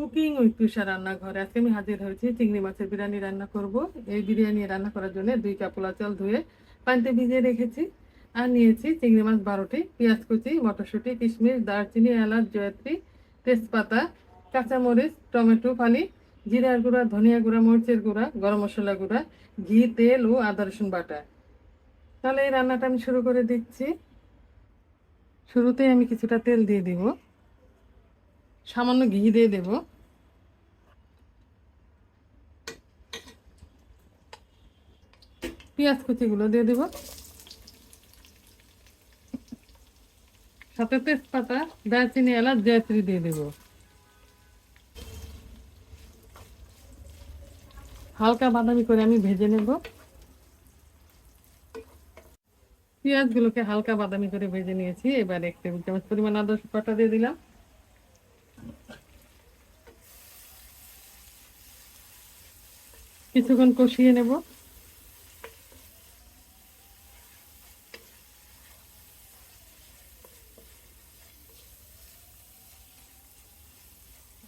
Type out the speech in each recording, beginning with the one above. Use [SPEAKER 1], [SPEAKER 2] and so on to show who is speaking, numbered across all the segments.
[SPEAKER 1] Cooking with তুষার রান্নাঘরে আজকে আমি হাজির হয়েছি চিংড়ি মাছের বিরিয়ানি রান্না করব। এই বিরিয়ানি রান্না করার জন্য 2 কাপ পোলা চাল ধুয়ে পানিতে ভিজিয়ে রেখেছি। আর নিয়েছি চিংড়ি মাছ 12টি, পেঁয়াজ কুচি, মটরশুঁটি, কিশমিশ, দারচিনি, এলাচ, জয়ত্রী, তেজপাতা, কাঁচামরিচ, টমেটো ফালি, জিরার গুঁড়া, ধনিয়া গুঁড়া, মরিচের গুঁড়া, গরম মশলা গুঁড়া, ঘি, তেল ও আদা রসুন বাটা। তাহলে এই রান্নাটা আমি শুরু করে দিচ্ছি। শুরুতেই আমি কিছুটা তেল দিয়ে দিব, সামান্য ঘি দিয়ে দেব, পেঁয়াজ কুচিগুলো দিয়ে দেব, সাথে তেজপাতা, দারচিনি, এলাচ, জয়ত্রী দিয়ে দেব। হালকা বাদামি করে আমি ভেজে নেব। পেঁয়াজগুলোকে হালকা বাদামি করে ভেজে নিয়েছি। এবার 1 টেবিল চামচ পরিমাণ আদা রসুন বাটা দিয়ে দিলাম। কিছুক্ষণ কষিয়ে নেব।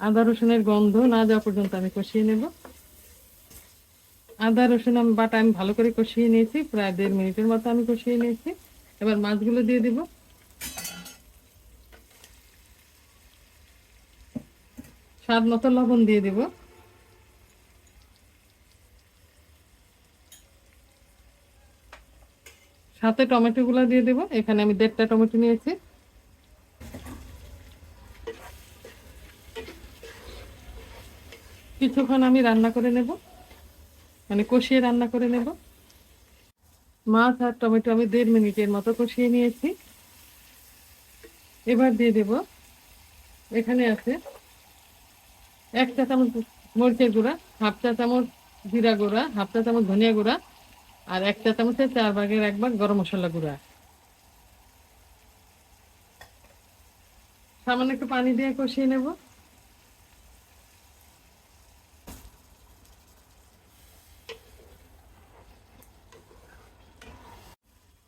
[SPEAKER 1] আদা রসুনের গন্ধ না যাওয়া পর্যন্ত আমি কষিয়ে নেব। আদা রসুন বাটা আমি ভালো করে কষিয়ে নিয়েছি, প্রায় 1.5 মিনিটের মতো আমি কষিয়ে নিয়েছি। এবার মাছগুলো দিয়ে দিব। স্বাদ মতো লবণ দিয়ে দিব। সাথে টমেটোগুলো দিয়ে দেব। এখানে আমি 1.5টা টমেটো নিয়েছি। কিছুক্ষণ আমি রান্না করে নেব, মানে কষিয়ে রান্না করে নেব। মাছ আর টমেটো আমি 1.5 মিনিটের মতো কষিয়ে নিয়েছি। এবার দিয়ে দেব, এখানে আছে 1 চা চামচ মরিচের গুঁড়া, 1/2 চা চামচ জিরা গুঁড়া, 1/2 চা চামচ ধনিয়া গুঁড়া, আর 1 চা চামচের 4 ভাগের 1 ভাগ গরম মশলা গুঁড়া। সামান্য একটু পানি দিয়ে কষিয়ে নেব।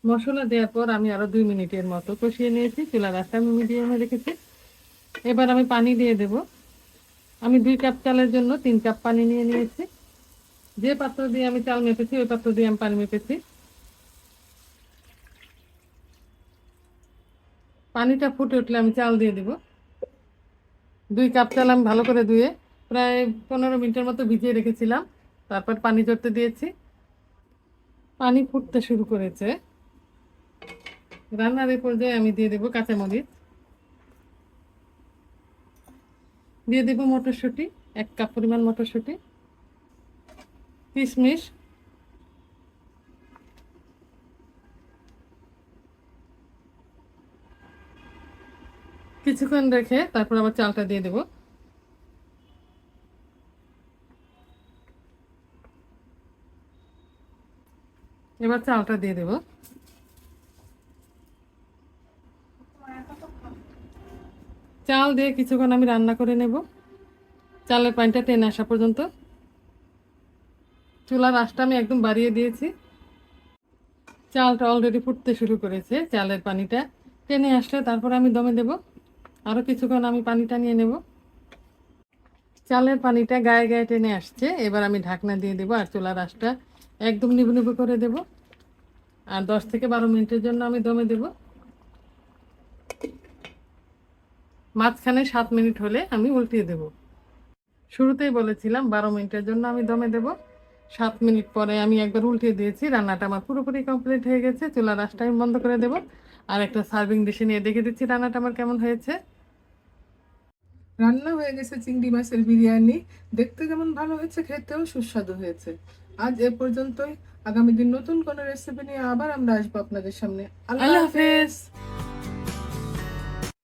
[SPEAKER 1] মশলা দেওয়ার পর আমি আরো 2 মিনিটের মতো কষিয়ে নিয়েছি। চুলার আঁচটা আমি মিডিয়ামে রেখেছি। এবার আমি পানি দিয়ে দেব। আমি 2 কাপ চালের জন্য 3 কাপ পানি নিয়ে নিয়েছি। যে পাত্র দিয়ে আমি চাল মেপেছি ওই পাত্র দিয়ে আমি পানি মেপেছি। পানিটা ফুটে উঠলে আমি চাল দিয়ে দিব। 2 কাপ চাল আমি ভালো করে ধুয়ে প্রায় 15 মিনিটের মতো ভিজিয়ে রেখেছিলাম। তারপর পানি ঝরতে দিয়েছি। পানি ফুটতে শুরু করেছে। রান্নার এই পর্যায়ে আমি দিয়ে দেব কাঁচামরিচ, দিয়ে দেব মটরশুঁটি, 1 কাপ পরিমাণ মটরশুঁটি, কিশমিশ, কিছুক্ষণ রেখে তারপর আবার চালটা দিয়ে দেব। এবার চালটা দিয়ে দেব। চাল দিয়ে কিছুক্ষণ আমি রান্না করে নেব, চালের পানিটা টেনে আসা পর্যন্ত। চুলার আঁচটা আমি একদম বাড়িয়ে দিয়েছি। চালটা অলরেডি ফুটতে শুরু করেছে। চালের পানিটা টেনে আসলে তারপর আমি দমে দেব। আরও কিছুক্ষণ আমি পানিটা নিয়ে নেব। চালের পানিটা গায়ে গায়ে টেনে আসছে। এবার আমি ঢাকনা দিয়ে দেবো আর চুলার আঁচটা একদম নিভু নিভু করে দেব। আর 10 থেকে 12 মিনিটের জন্য আমি দমে দেব। মাঝখানে 7 মিনিট হলে আমি উল্টিয়ে দেব। শুরুতেই বলেছিলাম 12 মিনিটের জন্য আমি দমে দেব। 7 মিনিট পরে আমি একবার উল্টিয়ে দিয়েছি। রান্নাটা আমার পুরোপুরি কমপ্লিট হয়ে গেছে। চুলার আঁচটা আমি বন্ধ করে দেব। আর একটা সার্ভিং ডিশে নিয়ে দেখে দিচ্ছি রান্নাটা আমার কেমন হয়েছে।
[SPEAKER 2] রান্না হয়ে গেছে চিংড়ি মাছের বিরিয়ানি। দেখতে যেমন ভালো হয়েছে, খেতেও সুস্বাদু হয়েছে। আজ এ পর্যন্তই। আগামী দিন নতুন কোনো রেসিপি নিয়ে আবার আমরা আসবো আপনাদের সামনে। আল্লাহ
[SPEAKER 1] আল্লাহ
[SPEAKER 2] হাফেজ।
[SPEAKER 1] হাফেজ।